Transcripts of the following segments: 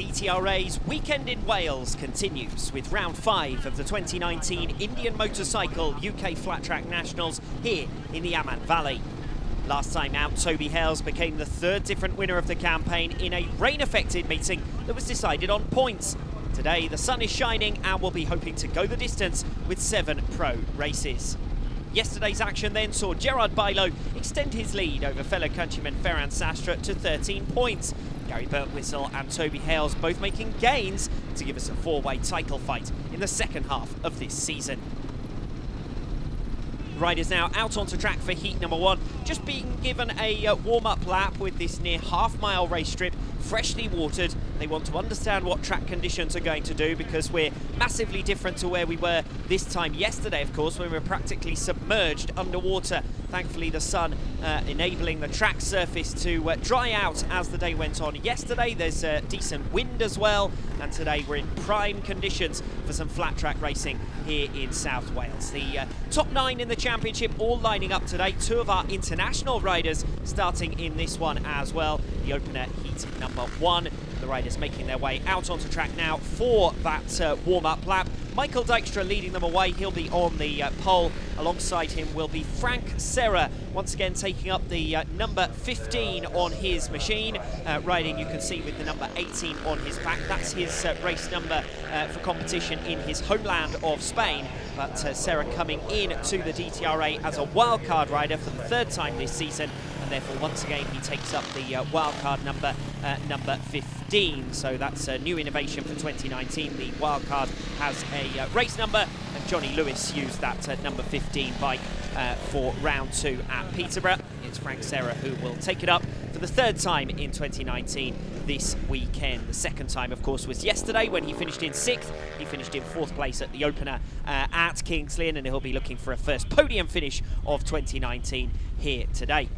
DTRA's weekend in Wales continues with round 5 of the 2019 Indian Motorcycle UK Flat Track Nationals here in the Amman Valley. Last time out, Toby Hales became the third different winner of the campaign in a rain-affected meeting that was decided on points. Today, the sun is shining and we'll be hoping to go the distance with 7 pro races. Yesterday's action then saw Gerard Bailo extend his lead over fellow countryman Ferran Sastre to 13 points. Gary Birtwistle and Toby Hales both making gains to give us a 4-way title fight in the second half of this season. Riders now out onto track for heat number 1, just being given a warm-up lap with this near half-mile race strip, freshly watered. They want to understand what track conditions are going to do because we're massively different to where we were this time yesterday, of course, when we were practically submerged underwater. Thankfully, the sun enabling the track surface to dry out as the day went on. Yesterday, there's a decent wind as well, and today we're in prime conditions for some flat track racing here in South Wales. The top 9 in the championship all lining up today. 2 of our international riders starting in this one as well. The opener heat number 1. The riders making their way out onto track now for that warm-up lap. Michael Dykstra leading them away. He'll be on the pole. Alongside him will be Frank Serra, once again taking up the number 15 on his machine. Riding, you can see, with the number 18 on his back. That's his race number for competition in his homeland of Spain. But Serra coming in to the DTRA as a wildcard rider for the 3rd time this season. And therefore, once again, he takes up the wildcard number, number 15. So that's a new innovation for 2019. The wildcard has a race number, and Johnny Lewis used that number 15 bike for round 2 at Peterborough. It's Frank Serra who will take it up for the 3rd time in 2019 this weekend. The 2nd time, of course, was yesterday when he finished in 6th. He finished in 4th place at the opener at Kings Lynn, and he'll be looking for a first podium finish of 2019 here today.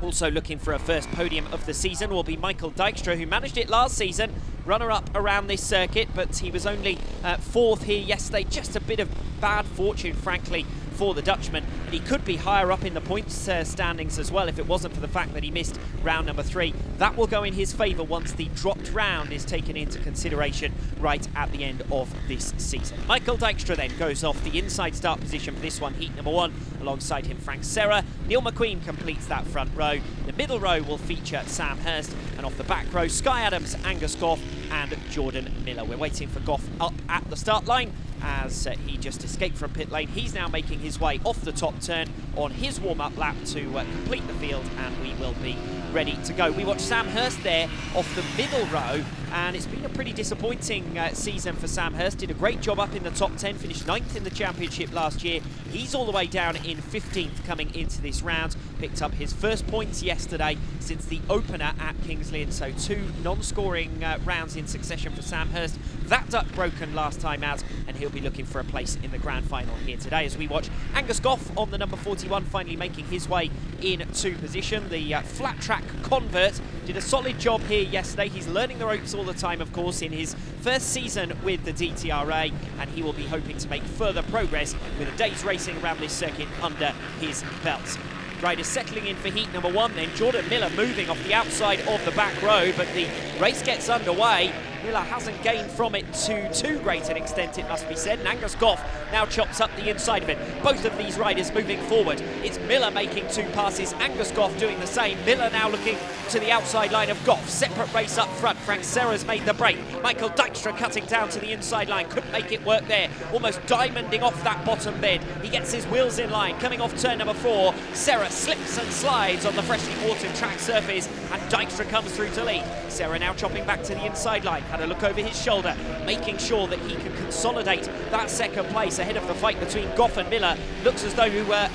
Also looking for a first podium of the season will be Michael Dykstra, who managed it last season, runner-up around this circuit, but he was only 4th here yesterday. Just a bit of bad fortune, frankly, for the Dutchman. He could be higher up in the points standings as well if it wasn't for the fact that he missed round number 3. That will go in his favour once the dropped round is taken into consideration right at the end of this season. Michael Dykstra then goes off the inside start position for this one, heat number 1. Alongside him, Frank Serra. Neil McQueen completes that front row. The middle row will feature Sam Hurst, and off the back row, Sky Adams, Angus Goff and Jordan Miller. We're waiting for Goff up at the start line as he just escaped from pit lane. He's now making his way off the top turn on his warm-up lap to complete the field, and we will be ready to go. We watched Sam Hurst there off the middle row, and it's been a pretty disappointing season for Sam Hurst. Did a great job up in the top 10, finished 9th in the championship last year. He's all the way down in 15th coming into this round. Picked up his first points yesterday since the opener at Kings Lynn, so 2 non-scoring rounds in succession for Sam Hurst. That duck broken last time out, and he'll be looking for a place in the grand final here today as we watch Angus Goff on the number 41 finally making his way into position. The flat track convert did a solid job here yesterday. He's learning the ropes all the time, of course, in his first season with the DTRA, and he will be hoping to make further progress with a day's racing around this circuit under his belt. Riders settling in for heat number 1, then Jordan Miller moving off the outside of the back row, but the race gets underway. Miller hasn't gained from it to too great an extent, it must be said, and Angus Goff now chops up the inside of it. Both of these riders moving forward. It's Miller making 2 passes, Angus Goff doing the same. Miller now looking to the outside line of Goff. Separate race up front. Frank Serra's made the break. Michael Dykstra cutting down to the inside line. Couldn't make it work there. Almost diamonding off that bottom bend. He gets his wheels in line. Coming off turn number 4, Serra slips and slides on the freshly watered track surface, and Dykstra comes through to lead. Serra now chopping back to the inside line. Had a look over his shoulder, making sure that he can consolidate that 2nd place ahead of the fight between Goff and Miller. Looks as though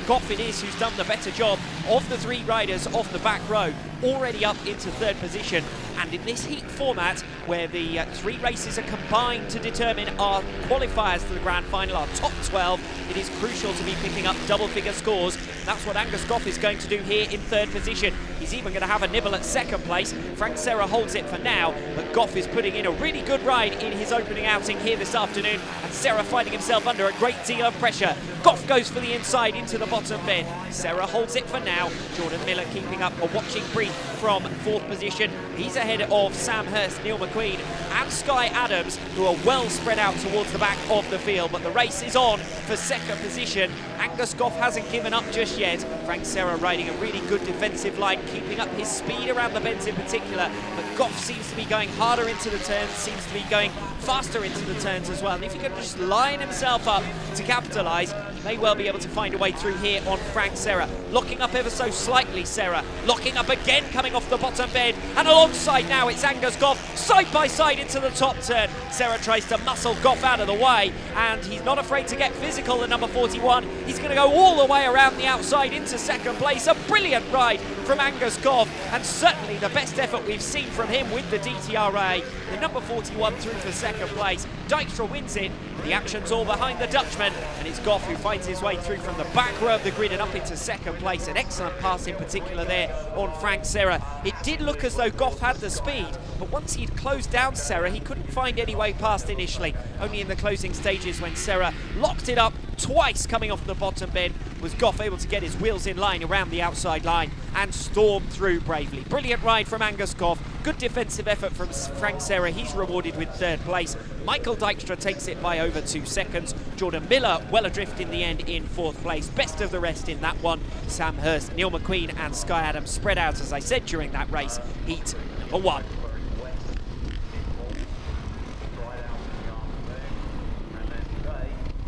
Goff it is who's done the better job of the 3 riders off the back row, already up into 3rd position. And in this heat format, where the 3 races are combined to determine our qualifiers to the grand final, our top 12, it is crucial to be picking up double-figure scores. That's what Angus Goff is going to do here in 3rd position. He's even going to have a nibble at 2nd place. Frank Serra holds it for now, but Goff is putting in in a really good ride in his opening outing here this afternoon, and Serra finding himself under a great deal of pressure. Goff goes for the inside into the bottom bend. Serra holds it for now. Jordan Miller keeping up a watching brief from 4th position. He's ahead of Sam Hurst, Neil McQueen and Sky Adams, who are well spread out towards the back of the field, but the race is on for 2nd position. Angus Goff hasn't given up just yet. Frank Serra riding a really good defensive line, keeping up his speed around the bends in particular, but Goff seems to be going harder into the turns, seems to be going faster into the turns as well, and if he can just line himself up to capitalise, he may well be able to find a way through here on Frank Serra. Locking up ever so slightly, Serra. Locking up again, coming off the bottom bend, and alongside now it's Angus Goff, side by side into the top turn. Serra tries to muscle Goff out of the way, and he's not afraid to get physical, the number 41. He's going to go all the way around the outside into 2nd place. A brilliant ride from Angus Goff, and certainly the best effort we've seen from him with the DTRA. The number 41 through for 2nd place. Dykstra wins it, but the action's all behind the Dutchman, and it's Goff who finds his way through from the back row of the grid and up into 2nd place. An excellent pass in particular there on Frank Serra. It did look as though Goff had the speed, but once he'd closed down Serra, he couldn't find any way past initially. Only in the closing stages, when Serra locked it up twice coming off the bottom bend, was Goff able to get his wheels in line around the outside line and storm through bravely. Brilliant ride from Angus Goff. Good defensive effort from Frank Serra. He's rewarded with 3rd place. Michael Dykstra takes it by over 2 seconds. Jordan Miller well adrift in the end in 4th place. Best of the rest in that one. Sam Hurst, Neil McQueen and Sky Adams spread out, as I said, during that race. Heat number 1.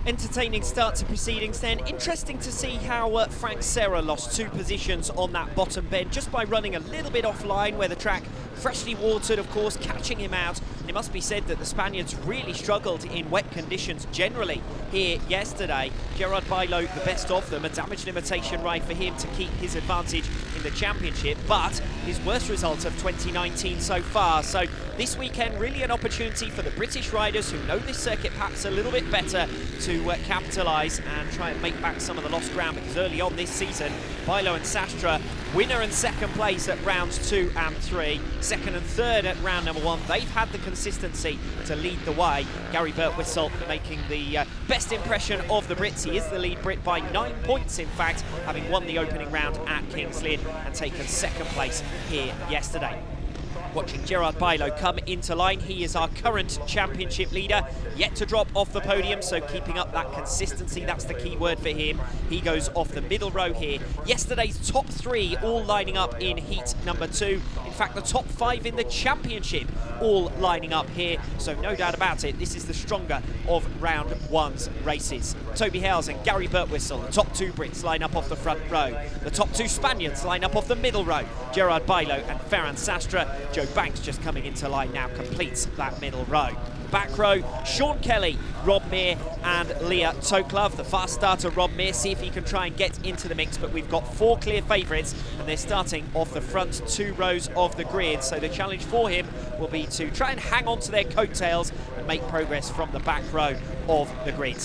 Entertaining start to proceedings then. Interesting to see how Frank Serra lost 2 positions on that bottom bend just by running a little bit offline where the track freshly watered, of course, catching him out. And it must be said that the Spaniards really struggled in wet conditions generally here yesterday. Gerard Bailo, the best of them, a damage limitation ride for him to keep his advantage in the championship, but his worst result of 2019 so far. So this weekend, really an opportunity for the British riders who know this circuit perhaps a little bit better to capitalise and try and make back some of the lost ground, because early on this season, Bailo and Sastra, winner and 2nd place at rounds 2 and 3, 2nd and 3rd at round number 1. They've had the consistency to lead the way. Gary Birtwistle making the best impression of the Brits. He is the lead Brit by 9 points, in fact, having won the opening round at Kings Lynn and taken 2nd place here yesterday. Watching Gerard Bailo come into line. He is our current championship leader, yet to drop off the podium, so keeping up that consistency, that's the key word for him. He goes off the middle row here. Yesterday's top 3 all lining up in heat number 2. In fact, the top 5 in the championship all lining up here, so no doubt about it, this is the stronger of round 1's races. Toby Hales and Gary Birtwistle, the top 2 Brits, line up off the front row. The top 2 Spaniards line up off the middle row. Gerard Bailo and Ferran Sastra. Joe Banks just coming into line now, completes that middle row. Back row, Sean Kelly, Rob Meir and Leah Toklove. The fast starter Rob Meir, see if he can try and get into the mix, but we've got 4 clear favourites and they're starting off the front 2 rows of the grid, so the challenge for him will be to try and hang on to their coattails and make progress from the back row of the grid.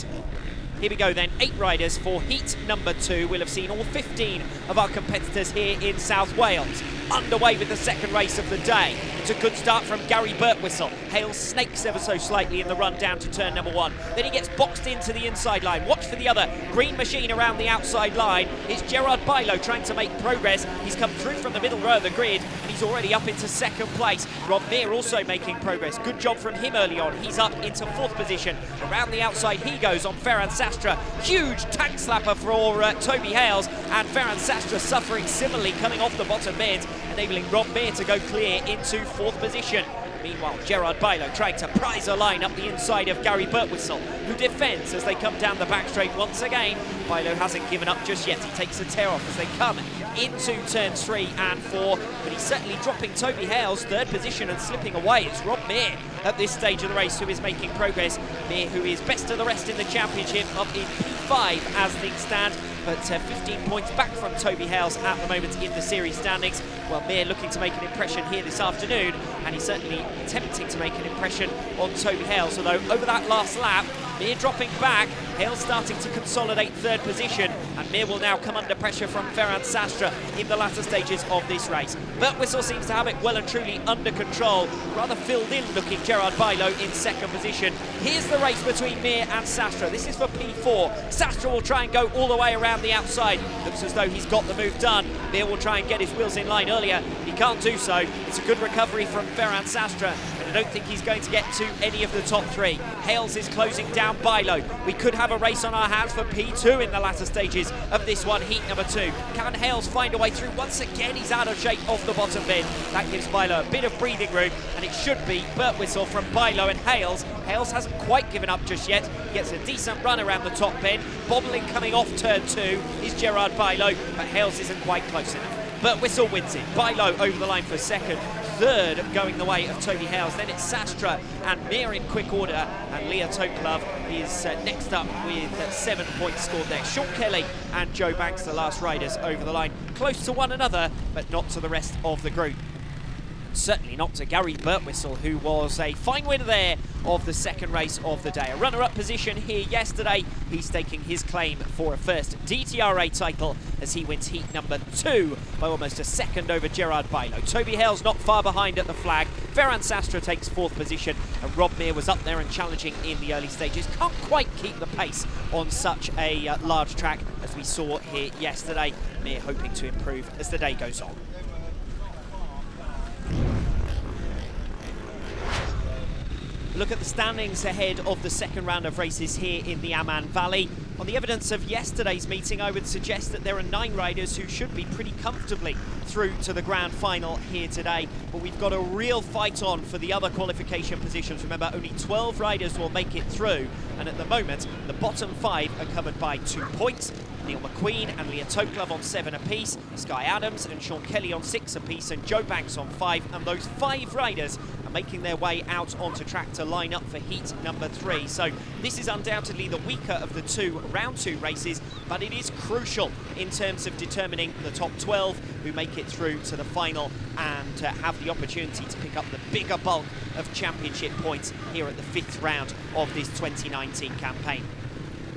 Here we go then, 8 riders for heat number 2. We'll have seen all 15 of our competitors here in South Wales. Underway with the 2nd race of the day. It's a good start from Gary Birtwistle. Hale snakes ever so slightly in the run down to turn number 1. Then he gets boxed into the inside line. Watch for the other green machine around the outside line. It's Gerard Bailo trying to make progress. He's come through from the middle row of the grid and he's already up into 2nd place. Rob Meir also making progress. Good job from him early on. He's up into 4th position. Around the outside he goes on Ferran Sastra. Huge tank slapper for Toby Hales, and Ferran Sastra suffering similarly coming off the bottom bend, enabling Rob Meir to go clear into 4th position. Meanwhile, Gerard Bailo trying to prize a line up the inside of Gary Birtwistle, who defends as they come down the back straight once again. Bailo hasn't given up just yet. He takes a tear off as they come into turns 3 and 4, but he's certainly dropping Toby Hales 3rd position and slipping away. It's Rob Meir at this stage of the race who is making progress. Meir, who is best of the rest in the championship, up in P5 as things stand, but 15 points back from Toby Hales at the moment in the series standings. Well, Meir looking to make an impression here this afternoon, and he's certainly attempting to make an impression on Toby Hales, although over that last lap, Meir dropping back, Hales starting to consolidate 3rd position, and and Mir will now come under pressure from Ferran Sastre in the latter stages of this race. Birtwistle seems to have it well and truly under control. Rather filled in looking Gerard Bailo in second position. Here's the race between Mir and Sastre. This is for P4. Sastre will try and go all the way around the outside. Looks as though he's got the move done. Mir will try and get his wheels in line earlier. He can't do so. It's a good recovery from Ferran Sastre, and I don't think he's going to get to any of the top three. Hales is closing down Bailo. We could have a race on our hands for P2 in the latter stages of this one, heat number 2. Can Hales find a way through? Once again, he's out of shape off the bottom bin. That gives Bailo a bit of breathing room, and it should be Birtwistle from Bailo and Hales. Hales hasn't quite given up just yet. He gets a decent run around the top bin. Bobbling coming off turn 2 is Gerard Bailo, but Hales isn't quite close enough. Birtwistle wins it. Bailo over the line for second. Third going the way of Toby Hales. Then it's Sastre and Mir in quick order. And Leah Toklove is next up with 7 points scored there. Sean Kelly and Joe Banks, the last riders over the line. Close to one another, but not to the rest of the group. Certainly not to Gary Birtwistle, who was a fine winner there of the second race of the day. A runner-up position here yesterday. He's staking his claim for a first DTRA title as he wins heat number 2 by almost a second over Gerard Bailo. Toby Hales not far behind at the flag. Ferran Sastre takes 4th position, and Rob Mir was up there and challenging in the early stages. Can't quite keep the pace on such a large track as we saw here yesterday. Mir hoping to improve as the day goes on. Look at the standings ahead of the second round of races here in the Amman Valley. On the evidence of yesterday's meeting, I would suggest that there are 9 riders who should be pretty comfortably through to the grand final here today. But we've got a real fight on for the other qualification positions. Remember, only 12 riders will make it through. And at the moment, the bottom 5 are covered by 2 points. Neil McQueen and Leah Toklove on 7 apiece, Sky Adams and Sean Kelly on 6 apiece, and Joe Banks on 5. And those 5 riders are making their way out onto track to line up for heat number 3. So this is undoubtedly the weaker of the 2 round 2 races, but it is crucial in terms of determining the top 12 who make it through to the final and have the opportunity to pick up the bigger bulk of championship points here at the 5th round of this 2019 campaign.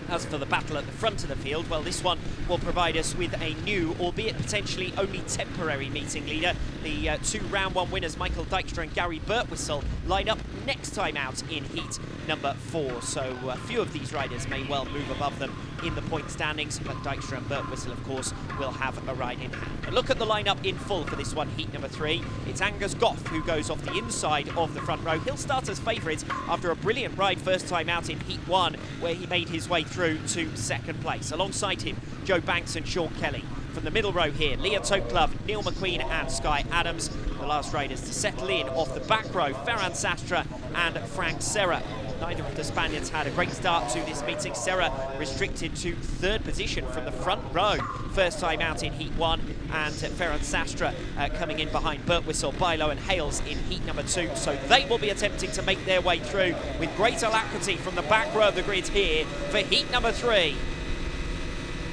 As for the battle at the front of the field, well, this one will provide us with a new, albeit potentially only temporary meeting leader. The 2 round 1 winners, Michael Dykstra and Gary Birtwistle, line up next time out in heat number 4. So a few of these riders may well move above them in the point standings, but Dykstra and Birtwistle, of course, will have a ride in hand. A look at the lineup in full for this one, heat number 3. It's Angus Goff who goes off the inside of the front row. He'll start as favourite after a brilliant ride first time out in heat 1, where he made his way through to second place. Alongside him, Joe Banks and Sean Kelly. From the middle row here, Leah Toklove, Neil McQueen and Sky Adams. The last riders to settle in off the back row, Ferran Sastre and Frank Serra. Neither of the Spaniards had a great start to this meeting. Serra restricted to 3rd position from the front row. First time out in heat 1, and Ferran Sastre coming in behind Birtwistle, Bailo and Hales in heat number 2. So they will be attempting to make their way through with great alacrity from the back row of the grid here for heat number 3.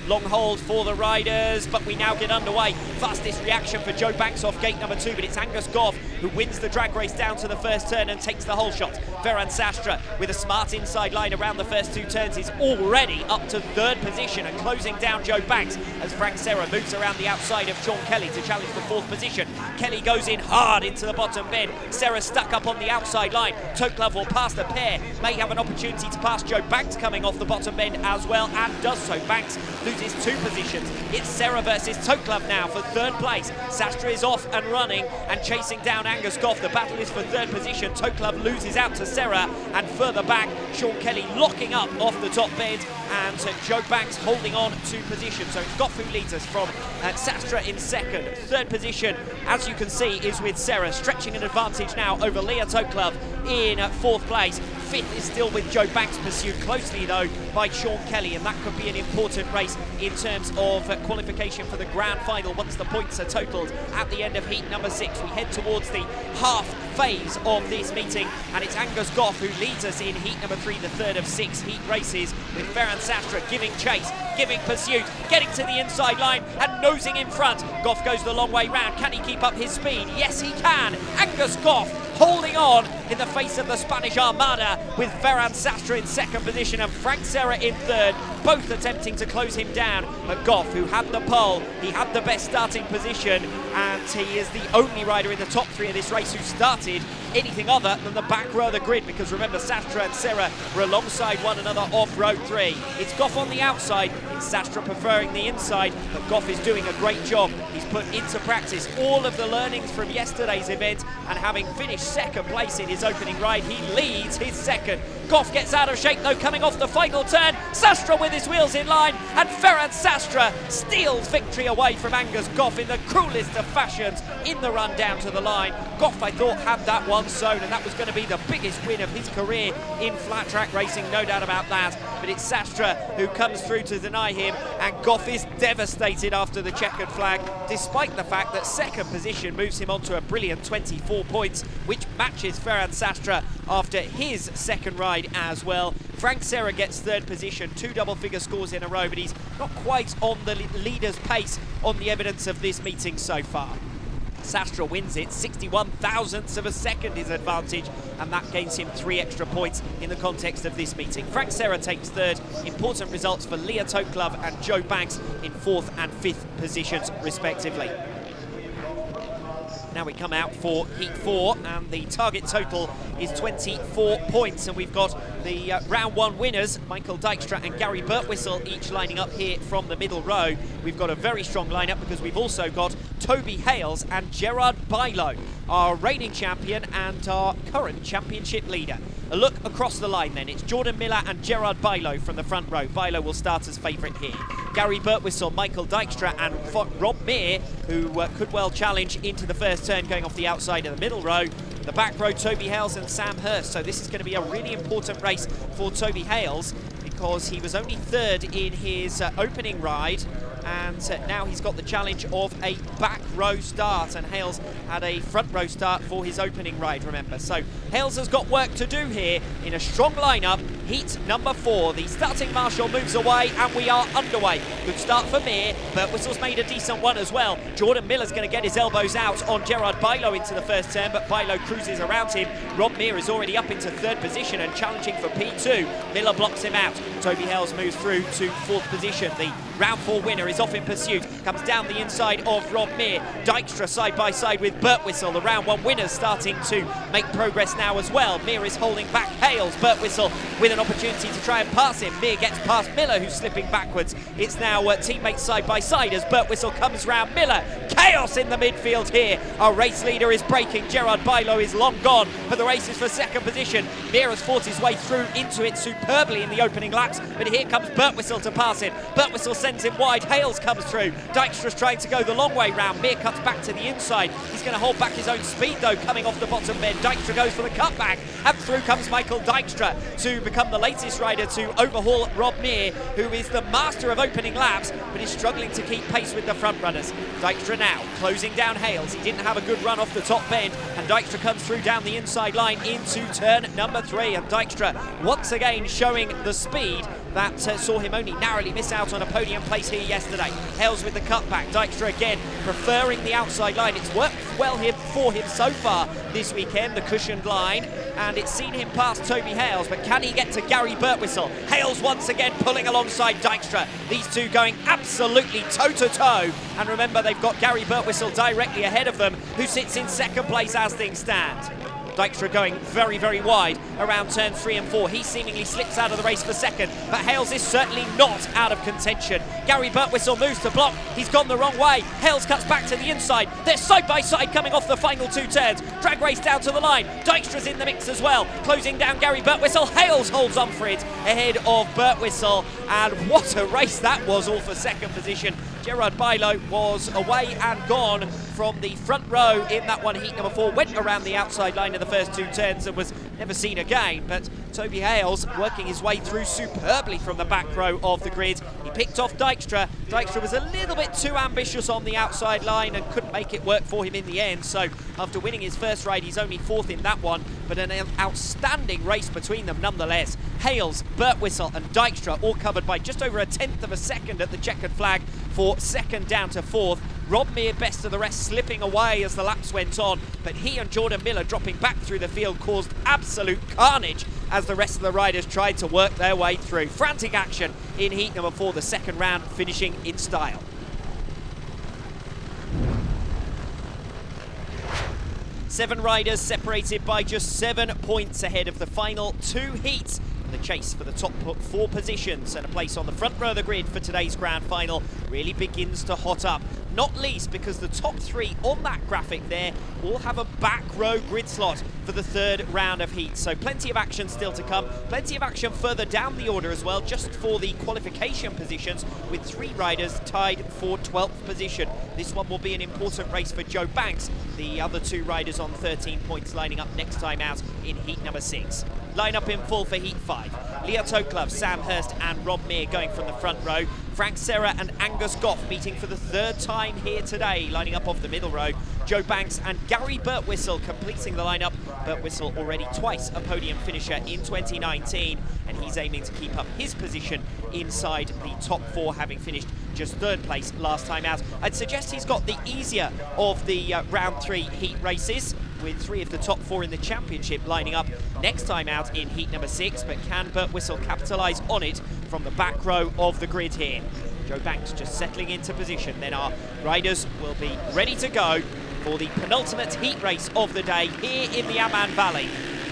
Long hold for the riders, but we now get underway. Fastest reaction for Joe Banks off gate number 2, but it's Angus Goff who wins the drag race down to the first turn and takes the whole shot. Ferran Sastre with a smart inside line around the first 2 turns is already up to 3rd position and closing down Joe Banks as Frank Serra moves around the outside of Sean Kelly to challenge the 4th position. Kelly goes in hard into the bottom bin. Serra stuck up on the outside line. Toklove will pass the pair, may have an opportunity to pass Joe Banks coming off the bottom bin as well, and does so. Banks loses 2 positions. It's Serra versus Toklove now for 3rd place. Sastre is off and running and chasing down Angus Goff. The battle is for 3rd position. Toklove loses out to Serra, and further back, Sean Kelly locking up off the top bid, and Joe Banks holding on to position. So it's Goff who leads us from Sastre in 2nd. 3rd position, as you can see, is with Serra, stretching an advantage now over Leah Toklove in 4th place. 5th is still with Joe Banks, pursued closely though by Sean Kelly, and that could be an important race in terms of qualification for the grand final once the points are totalled at the end of heat number 6. We head towards the half phase of this meeting, and it's Angus Goff who leads us in heat number 3, the 3rd of 6 heat races, with Ferran Sastre giving chase, giving pursuit, getting to the inside line and nosing in front. Goff goes the long way round. Can he keep up his speed? Yes, he can. Angus Goff holding on in the face of the Spanish Armada, with Ferran Sastre in second position and Frank Serra in third, both attempting to close him down. But Goff, who had the pole, he had the best starting position, and he is the only rider in the top three of this race who started anything other than the back row of the grid, because remember, Sastre and Serra were alongside one another off row 3. It's Goff on the outside, it's Sastre preferring the inside, but Goff is doing a great job. He's put into practice all of the learnings from yesterday's event, and having finished second place in his opening ride, he leads his second. Goff gets out of shape though, coming off the final turn. Sastre with his wheels in line, and Ferran Sastre steals victory away from Angus Goff in the cruelest of fashions in the run down to the line. Goff, I thought, had that one sewn, and that was going to be the biggest win of his career in flat track racing, no doubt about that. But it's Sastre who comes through to deny him, and Goff is devastated after the checkered flag, despite the fact that second position moves him on to a brilliant 24 points, which matches Ferran Sastre after his second ride as well. Frank Serra gets third position, 2 double-figure scores in a row, but he's not quite on the leader's pace on the evidence of this meeting so far. Sastre wins it, 61 thousandths of a second his advantage, and that gains him 3 extra points in the context of this meeting. Frank Serra takes third. Important results for Leah Toklove and Joe Banks in 4th and 5th positions respectively. Now we come out for Heat 4, and the target total is 24 points, and we've got the round 1 winners, Michael Dijkstra and Gary Birtwistle, each lining up here from the middle row. We've got a very strong lineup because we've also got Toby Hales and Gerard Bilo, our reigning champion and our current championship leader. A look across the line then, it's Jordan Miller and Gerard Bilo from the front row. Bilo will start as favourite here. Gary Birtwistle, Michael Dijkstra and Rob Meer, who could well challenge into the first turn going off the outside of the middle row. The back row, Toby Hales and Sam Hurst. So this is going to be a really important race for Toby Hales, because he was only third in his opening ride, and now he's got the challenge of a back row start, and Hales had a front row start for his opening ride, remember. So Hales has got work to do here in a strong lineup. Heat number 4, the starting marshal moves away, and we are underway. Good start for Meer, but Whistle's made a decent one as well. Jordan Miller's going to get his elbows out on Gerard Bilo into the first turn, but Bilo cruises around him. Rob Meer is already up into third position and challenging for P2. Miller blocks him out. Toby Hales moves through to 4th position. The round 4 winner is off in pursuit, comes down the inside of Rob Meer. Dijkstra side by side with Birtwistle. The round 1 winner's starting to make progress now as well. Meer is holding back Hales. Birtwistle with an opportunity to try and pass him. Meer gets past Miller, who's slipping backwards. It's now teammates side by side as Birtwistle comes round Miller. Chaos in the midfield here. Our race leader is breaking. Gerard Bilo is long gone, but the race is for second position. Meer has fought his way through into it superbly in the opening laps, but here comes Birtwistle to pass him. Birtwistle sends him wide. Hales comes through. Dijkstra's trying to go the long way round. Meer cuts back to the inside. He's going to hold back his own speed though, coming off the bottom bend. Dijkstra goes for the cutback, and through comes Michael Dijkstra to become the latest rider to overhaul Rob Meer, who is the master of opening laps, but is struggling to keep pace with the front runners. Dijkstra now closing down Hales. He didn't have a good run off the top bend, and Dijkstra comes through down the inside line into turn number 3, and Dijkstra once again showing the speed that saw him only narrowly miss out on a podium place here yesterday. Hales with the cutback. Dijkstra again preferring the outside line. It's worked well here for him so far this weekend, the cushioned line, and it's seen him past Toby Hales, but can he get to Gary Birtwistle? Hales once again pulling alongside Dijkstra. These two going absolutely toe-to-toe, and remember, they've got Gary Birtwistle directly ahead of them, who sits in second place as things stand. Dijkstra going very, very wide around turns 3 and 4. He seemingly slips out of the race for second, but Hales is certainly not out of contention. Gary Birtwistle moves to block. He's gone the wrong way. Hales cuts back to the inside. They're side by side coming off the final 2 turns. Drag race down to the line. Dijkstra's in the mix as well. Closing down Gary Birtwistle. Hales holds on for it ahead of Birtwistle. And what a race that was, all for second position. Gerard Bilo was away and gone from the front row in that one. Heat number 4 went around the outside line in the first 2 turns and was never seen again, but Toby Hales working his way through superbly from the back row of the grid. He picked off Dijkstra. Dijkstra was a little bit too ambitious on the outside line and couldn't make it work for him in the end, so after winning his first ride, he's only 4th in that one, but an outstanding race between them nonetheless. Hales, Birtwistle and Dijkstra all covered by just over 1/10 of a second at the checkered flag for second down to 4th. Rob Mir, best of the rest, slipping away as the laps went on, but he and Jordan Miller dropping back through the field caused absolute carnage as the rest of the riders tried to work their way through. Frantic action in heat number 4, the second round finishing in style. Seven riders separated by just 7 points ahead of the final 2 heats. The chase for the top 4 positions and a place on the front row of the grid for today's grand final really begins to hot up. Not least because the top 3 on that graphic there all have a back row grid slot for the 3rd round of heats. So plenty of action still to come, plenty of action further down the order as well, just for the qualification positions, with 3 riders tied for 12th position. This one will be an important race for Joe Banks, the other 2 riders on 13 points lining up next time out in heat number 6. Line up in full for heat 5. Leah Toklov, Sam Hurst and Rob Mir going from the front row. Frank Serra and Angus Goff meeting for the 3rd time here today, lining up off the middle row. Joe Banks and Gary Birtwistle completing the lineup. Birtwistle already twice a podium finisher in 2019, and he's aiming to keep up his position inside the top 4, having finished just 3rd place last time out. I'd suggest he's got the easier of the round 3 heat races, with 3 of the top 4 in the championship lining up next time out in heat number 6, but can Birtwistle capitalise on it from the back row of the grid here? Joe Banks just settling into position, then our riders will be ready to go for the penultimate heat race of the day here in the Amman Valley.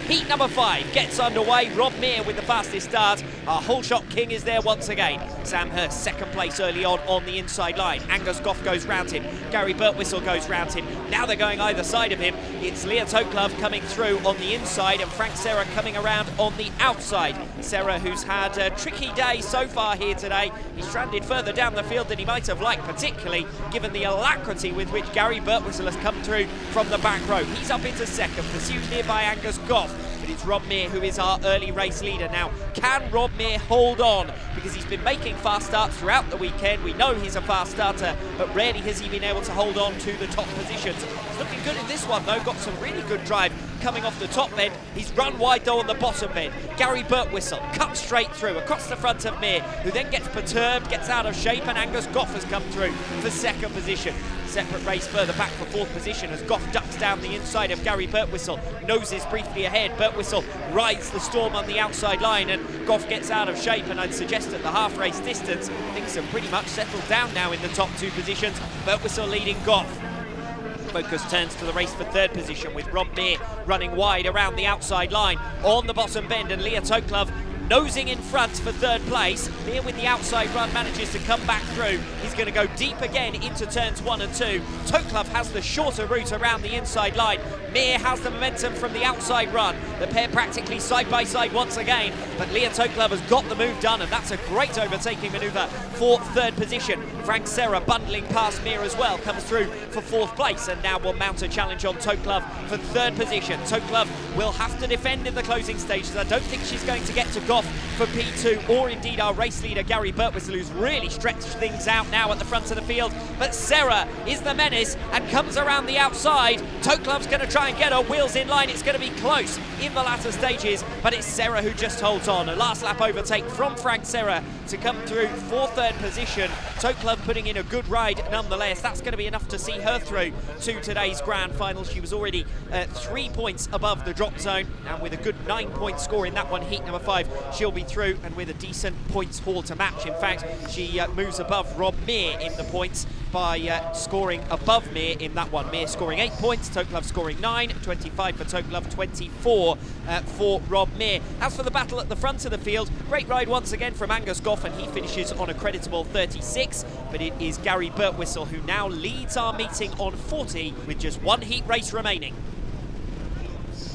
Heat number 5 gets underway. Rob Mir with the fastest start. Our whole shot king is there once again. Sam Hurst 2nd place early on the inside line. Angus Goff goes round him. Gary Birtwistle goes round him. Now they're going either side of him. It's Leah Toklov coming through on the inside and Frank Serra coming around on the outside. Serra, who's had a tricky day so far here today. He's stranded further down the field than he might have liked, particularly given the alacrity with which Gary Birtwistle has come through from the back row. He's up into 2nd, pursued near by Angus Goff. But it's Rob Mir who is our early race leader. Now, can Rob Mir hold on? Because he's been making fast starts throughout the weekend. We know he's a fast starter, but rarely has he been able to hold on to the top positions. He's looking good in this one, though. Got some really good drive coming off the top bend. He's run wide, though, on the bottom bend. Gary Birtwistle cut straight through across the front of Mir, who then gets perturbed, gets out of shape, and Angus Goff has come through for 2nd position. Separate race further back for 4th position as Goff ducks down the inside of Gary Birtwistle, noses briefly ahead. Birtwistle rides the storm on the outside line and Goff gets out of shape, and I'd suggest at the half race distance things have pretty much settled down now in the top 2 positions. Birtwistle leading Goff. Focus turns to the race for 3rd position with Rob Mir running wide around the outside line on the bottom bend, and Leah Toklov nosing in front for 3rd place. Mir with the outside run manages to come back through. He's going to go deep again into turns 1 and 2. Toklov has the shorter route around the inside line. Mir has the momentum from the outside run. The pair practically side by side once again, but Leah Toklov has got the move done, and that's a great overtaking manoeuvre for 3rd position. Frank Serra bundling past Mir as well, comes through for 4th place, and now will mount a challenge on Toklov for 3rd position. Toklov will have to defend in the closing stages. I don't think she's going to get to Goff for P2, or indeed our race leader Gary Birtwistle, who's really stretched things out now at the front of the field. But Serra is the menace and comes around the outside. Toklov's going to try and get her wheels in line. It's going to be close in the latter stages, but it's Serra who just holds on. A last lap overtake from Frank Serra to come through for 3rd position. Toklov putting in a good ride nonetheless. That's going to be enough to see her through to today's grand final. She was already 3 points above the drop zone, and with a good 9-point score in that one, heat number 5, she'll be through, and with a decent points haul to match. In fact, she moves above Rob Mir in the points by scoring above Mir in that one. Mir scoring 8 points, Toklov scoring 9, 25 for Toklov, 24 for Rob Mir. As for the battle at the front of the field, great ride once again from Angus Goff, and he finishes on a creditable 36, but it is Gary Birtwistle who now leads our meeting on 40 with just 1 heat race remaining.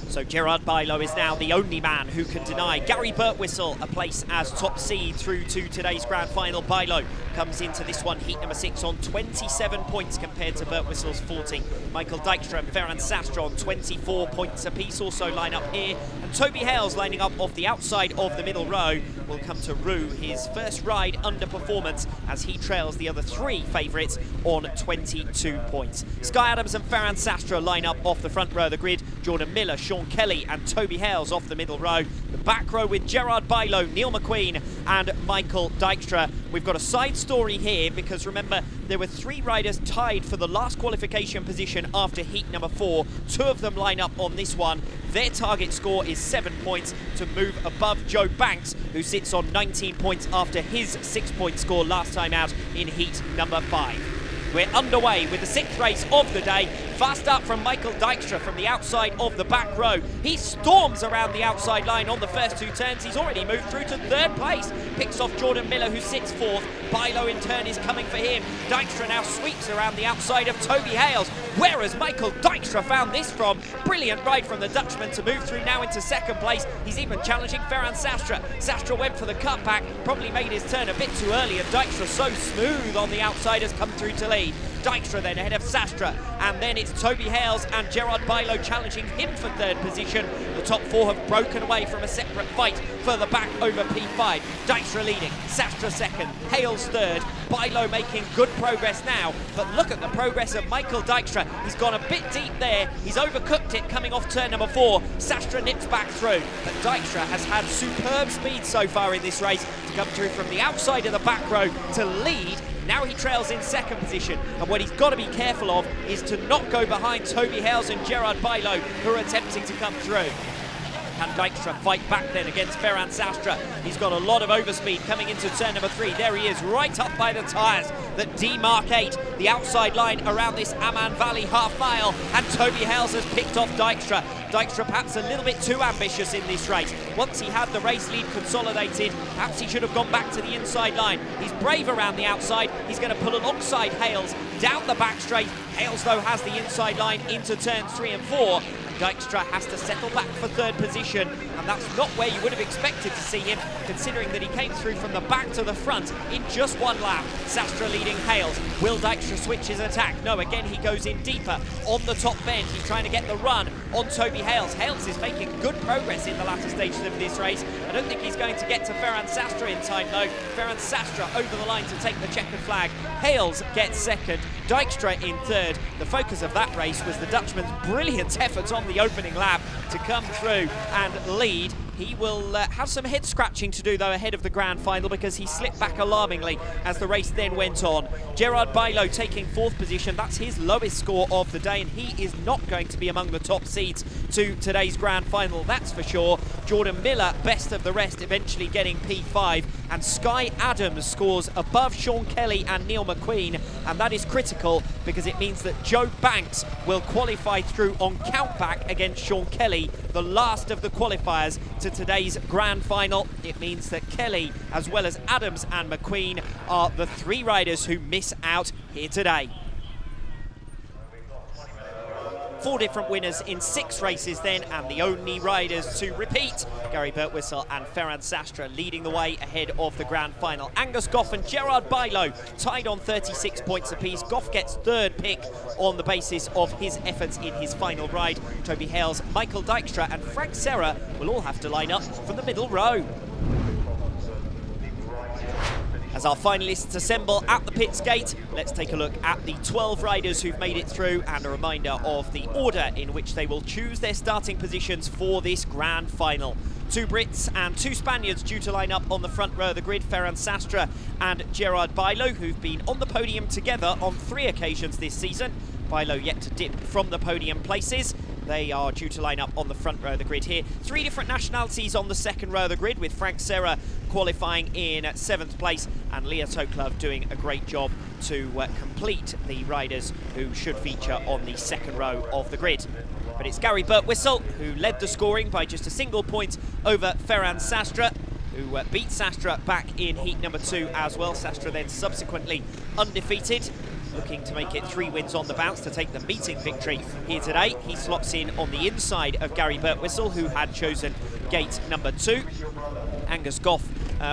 So Gerard Bailo is now the only man who can deny Gary Birtwistle a place as top seed through to today's grand final. Bailo comes into this one, heat number 6, on 27 points compared to Birtwistle's 40. Michael Dijkstra, Ferran Sastre on 24 points apiece also line up here. And Toby Hales lining up off the outside of the middle row will come to rue his first ride underperformance as he trails the other 3 favourites on 22 points. Sky Adams and Ferran Sastre line up off the front row of the grid. Jordan Miller, Sean Sean Kelly and Toby Hales off the middle row. The back row with Gerard Bilo, Neil McQueen and Michael Dykstra. We've got a side story here because remember, there were 3 riders tied for the last qualification position after heat number 4. 2 of them line up on this one. Their target score is 7 points to move above Joe Banks, who sits on 19 points after his 6-point score last time out in heat number 5. We're underway with the 6th race of the day. Fast up from Michael Dykstra from the outside of the back row. He storms around the outside line on the first 2 turns. He's already moved through to 3rd place. Picks off Jordan Miller, who sits 4th. Bilo in turn is coming for him. Dykstra now sweeps around the outside of Toby Hales. Where has Michael Dykstra found this from? Brilliant ride from the Dutchman to move through now into 2nd place. He's even challenging Ferran Sastre. Sastre went for the cutback, probably made his turn a bit too early, and Dykstra so smooth on the outside has come through to lead. Dykstra then ahead of Sastre, and then it's Toby Hales and Gerard Bilo challenging him for 3rd position. The top 4 have broken away from a separate fight further back over P5. Dykstra leading, Sastre 2nd, Hales 3rd, Bilo making good progress now, but look at the progress of Michael Dykstra. He's gone a bit deep there, he's overcooked it coming off turn number 4. Sastre nips back through, but Dykstra has had superb speed so far in this race to come through from the outside of the back row to lead. Now he trails in 2nd position, and what he's got to be careful of is to not go behind Toby Hales and Gerard Bilo, who are attempting to come through. Can Dykstra fight back then against Ferran Sastre? He's got a lot of overspeed coming into turn number 3. There he is, right up by the tyres that demarcate the outside line around this Amman Valley half mile, and Toby Hales has picked off Dykstra. Dykstra perhaps a little bit too ambitious in this race. Once he had the race lead consolidated, perhaps he should have gone back to the inside line. He's brave around the outside. He's going to pull alongside Hales down the back straight. Hales, though, has the inside line into turns 3 and 4. Dykstra has to settle back for 3rd position, and that's not where you would have expected to see him, considering that he came through from the back to the front in just 1 lap. Sastre leading Hales. Will Dykstra switch his attack? No, again he goes in deeper on the top bend. He's trying to get the run on Toby Hales. Hales is making good progress in the latter stages of this race. I don't think he's going to get to Ferran Sastre in time, though. Ferran Sastre over the line to take the checkered flag. Hales gets 2nd, Dykstra in 3rd. The focus of that race was the Dutchman's brilliant efforts on the opening lap to come through and lead. He will have some head scratching to do, though, ahead of the grand final, because he slipped back alarmingly as the race then went on. Gerard Bilo taking 4th position. That's his lowest score of the day, and he is not going to be among the top seeds to today's grand final, that's for sure. Jordan Miller, best of the rest, eventually getting P5, and Sky Adams scores above Sean Kelly and Neil McQueen, and that is critical because it means that Joe Banks will qualify through on countback against Sean Kelly, the last of the qualifiers to today's grand final. It means that Kelly, as well as Adams and McQueen, are the 3 riders who miss out here today. 4 different winners in 6 races then, and the only riders to repeat, Gary Birtwistle and Ferran Sastre leading the way ahead of the grand final. Angus Goff and Gerard Bilo tied on 36 points apiece. Goff gets 3rd pick on the basis of his efforts in his final ride. Toby Hales, Michael Dykstra and Frank Serra will all have to line up from the middle row. As our finalists assemble at the pits gate, let's take a look at the 12 riders who've made it through and a reminder of the order in which they will choose their starting positions for this grand final. 2 Brits and 2 Spaniards due to line up on the front row of the grid, Ferran Sastre and Gerard Bilo, who've been on the podium together on 3 occasions this season. Bilo yet to dip from the podium places. They are due to line up on the front row of the grid here. 3 different nationalities on the second row of the grid, with Frank Serra qualifying in 7th place and Leah Toklov doing a great job to complete the riders who should feature on the second row of the grid. But it's Gary Birtwistle who led the scoring by just a single point over Ferran Sastre, who beat Sastre back in heat number 2 as well. Sastre then subsequently undefeated, looking to make it 3 wins on the bounce to take the meeting victory here today. He slots in on the inside of Gary Birtwistle, who had chosen gate number 2. Angus Goff,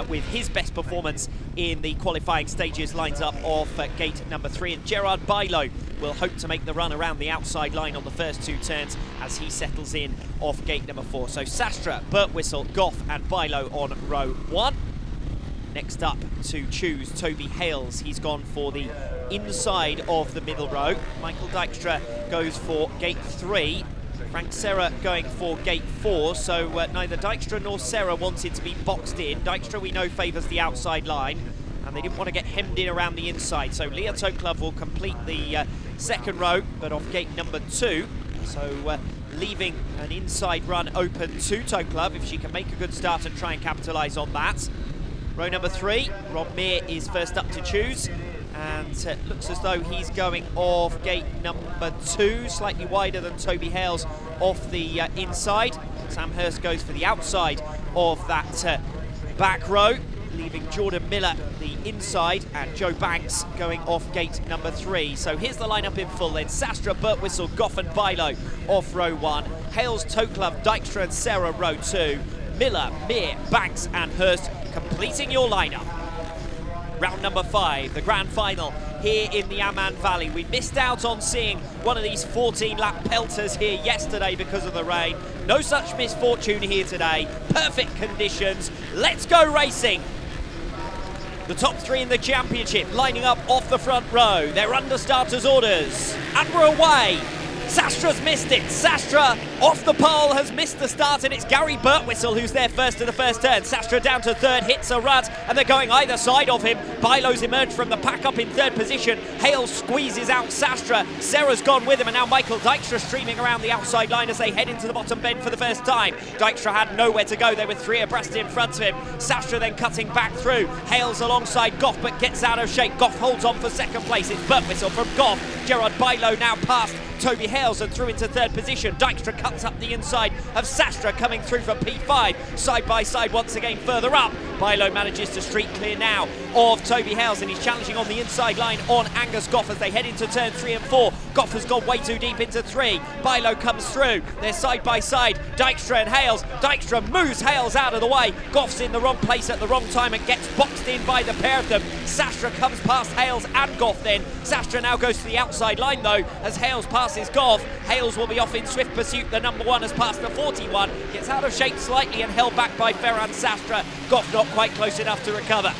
with his best performance in the qualifying stages, lines up off gate number 3, and Gerard Bilo will hope to make the run around the outside line on the first 2 turns as he settles in off gate number 4. So Sastre, Birtwistle, Goff and Bilo on row 1. Next up to choose Toby Hales. He's gone for the inside of the middle row. Michael Dykstra goes for gate 3. Frank Serra going for gate 4, so neither Dijkstra nor Serra wanted to be boxed in. Dijkstra, we know, favours the outside line, and they didn't want to get hemmed in around the inside. So Leah Toklov will complete the second row, but off gate number 2. So leaving an inside run open to Toklov if she can make a good start and try and capitalise on that. Row number 3, Rob Meir is first up to choose. And it looks as though he's going off gate number 2, slightly wider than Toby Hales off the inside. Sam Hurst goes for the outside of that back row, leaving Jordan Miller the inside and Joe Banks going off gate number 3. So here's the lineup in full then. Sastra, Birtwistle, Goff and Bilo off row 1. Hales, Toklov, Dijkstra and Serra row 2. Miller, Meir, Banks and Hurst completing your lineup. Round number 5, the grand final here in the Amman Valley. We missed out on seeing one of these 14-lap pelters here yesterday because of the rain. No such misfortune here today. Perfect conditions. Let's go racing. The top 3 in the championship lining up off the front row. They're under starters' orders. And we're away. Sastra's missed it. Sastra off the pole has missed the start, and it's Gary Birtwistle who's there first to the first turn. Sastra down to third, hits a rut, and they're going either side of him. Bilo's emerged from the pack up in third position. Hales squeezes out Sastra. Serra's gone with him, and now Michael Dijkstra streaming around the outside line as they head into the bottom bend for the first time. Dijkstra had nowhere to go. They were 3 abreast in front of him. Sastra then cutting back through. Hales alongside Goff, but gets out of shape. Goff holds on for second place. It's Birtwistle from Goff. Gerard Bilo now past Toby Hales and through into third position. Dijkstra cuts up the inside of Sastra coming through for P5. Side by side once again further up. Bilo manages to streak clear now of Toby Hales, and he's challenging on the inside line on Angus Goff as they head into turn 3 and 4. Goff has gone way too deep into 3. Bilo comes through. They're side by side. Dijkstra and Hales. Dijkstra moves Hales out of the way. Goff's in the wrong place at the wrong time and gets boxed in by the pair of them. Sastra comes past Hales and Goff then. Sastra now goes to the outside line though as Hales passes Goff. Hales will be off in swift pursuit. The number 1 has passed the 41. Gets out of shape slightly and held back by Ferran Sastra. Goff not quite close enough to recover.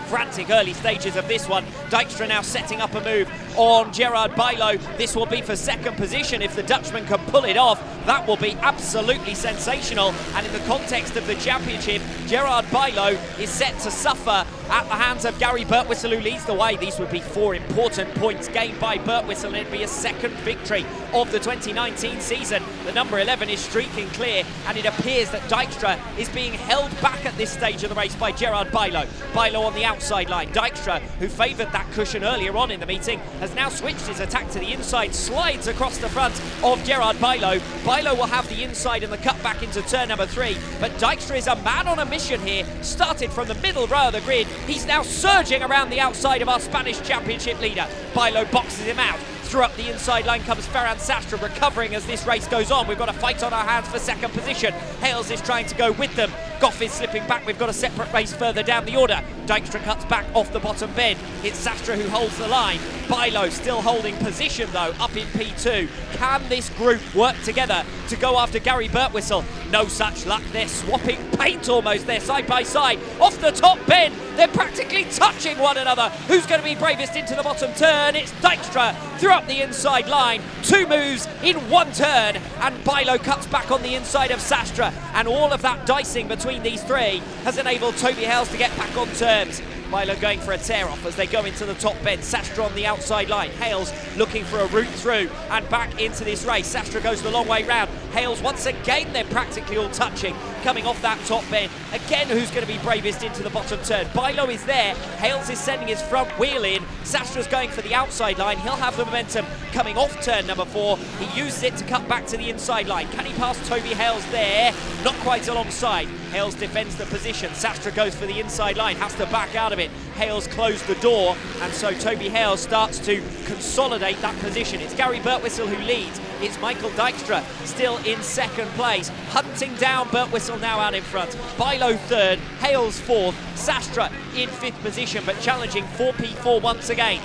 Frantic early stages of this one. Dijkstra now setting up a move on Gerard Bilo. This will be for second position. If the Dutchman can pull it off, that will be absolutely sensational. And in the context of the championship, Gerard Bilo is set to suffer at the hands of Gary Birtwistle, who leads the way. These would be 4 important points gained by Birtwistle, and it'd be a second victory of the 2019 season. The number 11 is streaking clear, and it appears that Dijkstra is being held back at this stage of the race by Gerard Bilo. Bilo on the outside line. Dijkstra, who favoured that cushion earlier on in the meeting, has now switched his attack to the inside, slides across the front of Gerard Bilo. Bilo will have the inside and the cut back into turn number 3, but Dijkstra is a man on a mission here. Started from the middle row of the grid. He's now surging around the outside of our Spanish championship leader. Bilo boxes him out. Through up the inside line comes Ferran Sastra, recovering as this race goes on. We've got a fight on our hands for second position. Hales is trying to go with them. Goff is slipping back. We've got a separate race further down the order. Dijkstra cuts back off the bottom bend. It's Sastra who holds the line. Bilo still holding position though, up in P2. Can this group work together to go after Gary Birtwistle? No such luck. They're swapping paint almost. They're side by side. Off the top bend. They're practically touching one another. Who's going to be bravest into the bottom turn? It's Dijkstra through up the inside line. 2 moves in 1 turn, and Bilo cuts back on the inside of Sastra. And all of that dicing between these 3 has enabled Toby Hales to get back on terms. Bilo going for a tear-off as they go into the top bend. Sastra on the outside line. Hales looking for a route through and back into this race. Sastra goes the long way round. Hales once again, they're practically all touching. Coming off that top bend. Again, who's going to be bravest into the bottom turn? Bilo is there. Hales is sending his front wheel in. Sastra's going for the outside line. He'll have the momentum coming off turn number 4. He uses it to cut back to the inside line. Can he pass Toby Hales there? Not quite alongside. Hales defends the position. Sastra goes for the inside line. Has to back out of it. Hales closed the door, and so Toby Hales starts to consolidate that position. It's Gary Birtwistle who leads. It's Michael Dijkstra still in second place, hunting down Birtwistle now out in front. Bilo third, Hales fourth, Sastra in 5th position, but challenging 4P4 once again.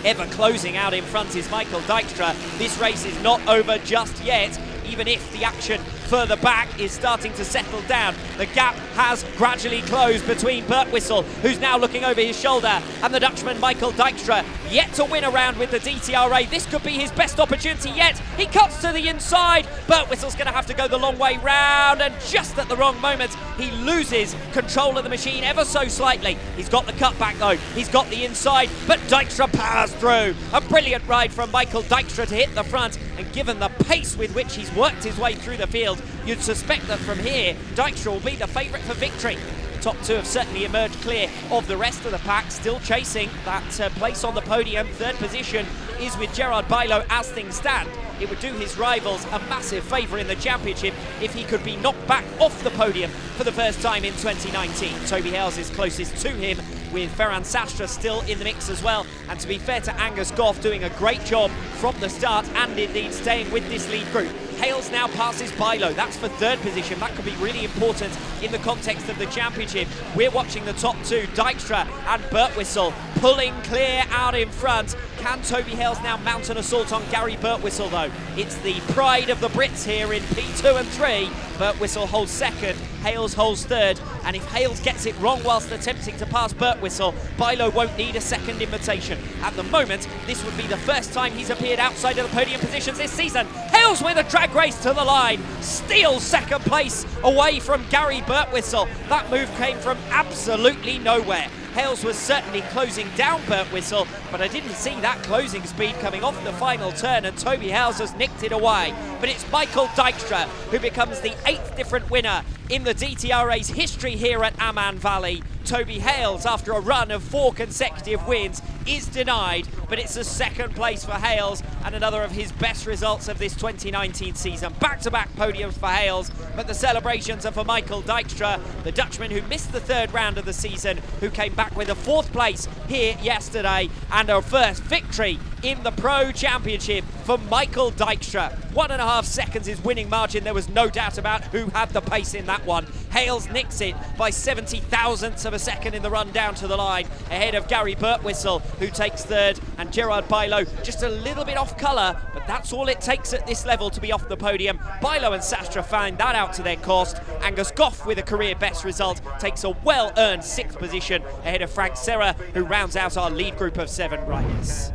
Ever closing out in front is Michael Dijkstra. This race is not over just yet, even if the action further back is starting to settle down. The gap has gradually closed between Birtwistle, who's now looking over his shoulder, and the Dutchman Michael Dijkstra, yet to win a round with the DTRA. This could be his best opportunity yet. He cuts to the inside. Birtwistle's going to have to go the long way round, and just at the wrong moment, he loses control of the machine ever so slightly. He's got the cutback though. He's got the inside, but Dijkstra powers through. A brilliant ride from Michael Dijkstra to hit the front, and given the pace with which he's worked his way through the field, you'd suspect that from here, Dijkstra will be the favourite for victory. Top two have certainly emerged clear of the rest of the pack, still chasing that place on the podium. Third position is with Gerard Bijlo as things stand. It would do his rivals a massive favour in the championship if he could be knocked back off the podium for the first time in 2019. Toby Hales is closest to him, with Ferran Sastre still in the mix as well. And to be fair to Angus Goff, doing a great job from the start and indeed staying with this lead group. Hales now passes Bijlo. That's for third position. That could be really important in the context of the championship. We're watching the top two, Dijkstra and Birtwistle, pulling clear out in front. Can Toby Hales now mount an assault on Gary Birtwistle though? It's the pride of the Brits here in P2 and 3. Birtwistle holds second, Hales holds third, and if Hales gets it wrong whilst attempting to pass Birtwistle, Bijlo won't need a second invitation. At the moment, this would be the first time he's appeared outside of the podium positions this season. Hales with a drag race to the line, steals second place away from Gary Birtwistle. That move came from absolutely nowhere. Hales was certainly closing down Birtwistle, but I didn't see that closing speed coming off the final turn, and Toby Hales has nicked it away. But it's Michael Dijkstra who becomes the 8th different winner in the DTRA's history here at Amman Valley. Toby Hales, after a run of 4 consecutive wins, is denied, but it's a second place for Hales and another of his best results of this 2019 season. Back-to-back podiums for Hales, but the celebrations are for Michael Dijkstra, the Dutchman who missed the third round of the season, who came back with a 4th place here yesterday and a first victory in the Pro Championship for Michael Dijkstra. 1.5 seconds his winning margin. There was no doubt about who had the pace in that one. Hales nicks it by 70 thousandths of a second in the run down to the line, ahead of Gary Birtwistle, who takes third, and Gerard Bijlo just a little bit off colour, but that's all it takes at this level to be off the podium. Bijlo and Sastre find that out to their cost. Angus Goff, with a career best result, takes a well-earned 6th position ahead of Frank Serra, who rounds out our lead group of 7 riders.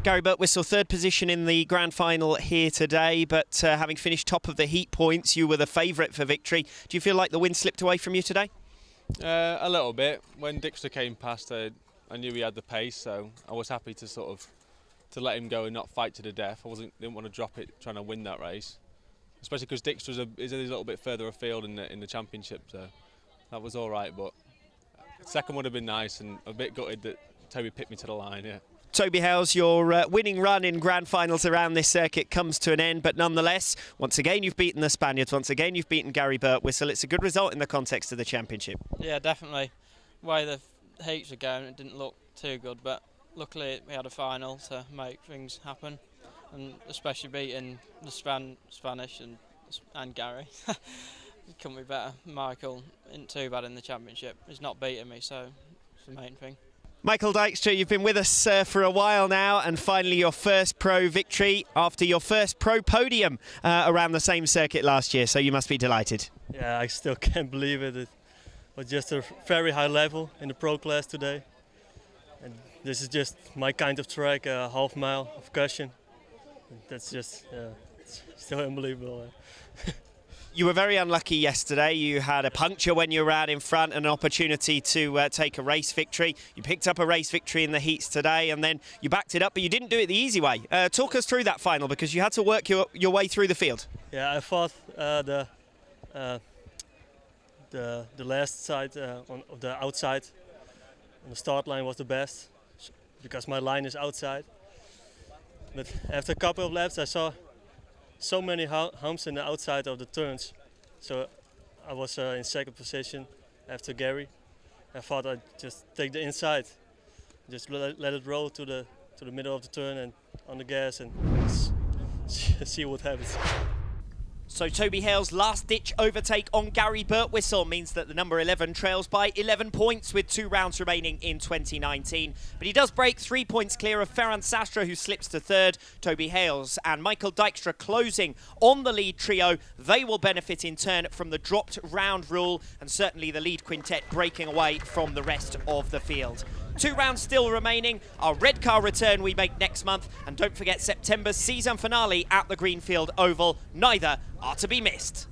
Gary Birtwistle, third position in the grand final here today, but having finished top of the heat points, you were the favourite for victory. Do you feel like the win slipped away from you today? A little bit. When Dijkstra came past, I knew he had the pace, so I was happy to let him go and not fight to the death. Didn't want to drop it trying to win that race, especially because Dijkstra is a little bit further afield in the championship, so that was all right. But second would have been nice, and a bit gutted that Toby picked me to the line. Yeah. Toby Hales, your winning run in grand finals around this circuit comes to an end, but nonetheless, once again you've beaten the Spaniards, once again you've beaten Gary Birtwistle. It's a good result in the context of the championship. Yeah, definitely. The way the heats were going, it didn't look too good, but luckily we had a final to make things happen, and especially beating the Spanish and Gary. It couldn't be better. Michael isn't too bad in the championship. He's not beating me, so it's the main thing. Michael Dijkstra, you've been with us for a while now, and finally your first pro victory after your first pro podium around the same circuit last year, so you must be delighted. Yeah, I still can't believe it. It was just a very high level in the pro class today. And this is just my kind of track, a half mile of cushion. That's just, it's still unbelievable. You were very unlucky yesterday. You had a puncture when you were out in front and an opportunity to take a race victory. You picked up a race victory in the heats today, and then you backed it up, but you didn't do it the easy way. Talk us through that final, because you had to work your way through the field. Yeah, I thought the last side, on the outside, on the start line was the best, because my line is outside. But after a couple of laps, I saw so many humps in the outside of the turns, so I was in second position after Gary. I thought I'd just take the inside, just let it roll to the middle of the turn and on the gas, and see what happens. So Toby Hale's last-ditch overtake on Gary Birtwistle means that the number 11 trails by 11 points with 2 rounds remaining in 2019. But he does break 3 points clear of Ferran Sastre, who slips to third. Toby Hales and Michael Dijkstra closing on the lead trio. They will benefit in turn from the dropped round rule, and certainly the lead quintet breaking away from the rest of the field. 2 rounds still remaining. Our red car return we make next month. And don't forget September's season finale at the Greenfield Oval. Neither are to be missed.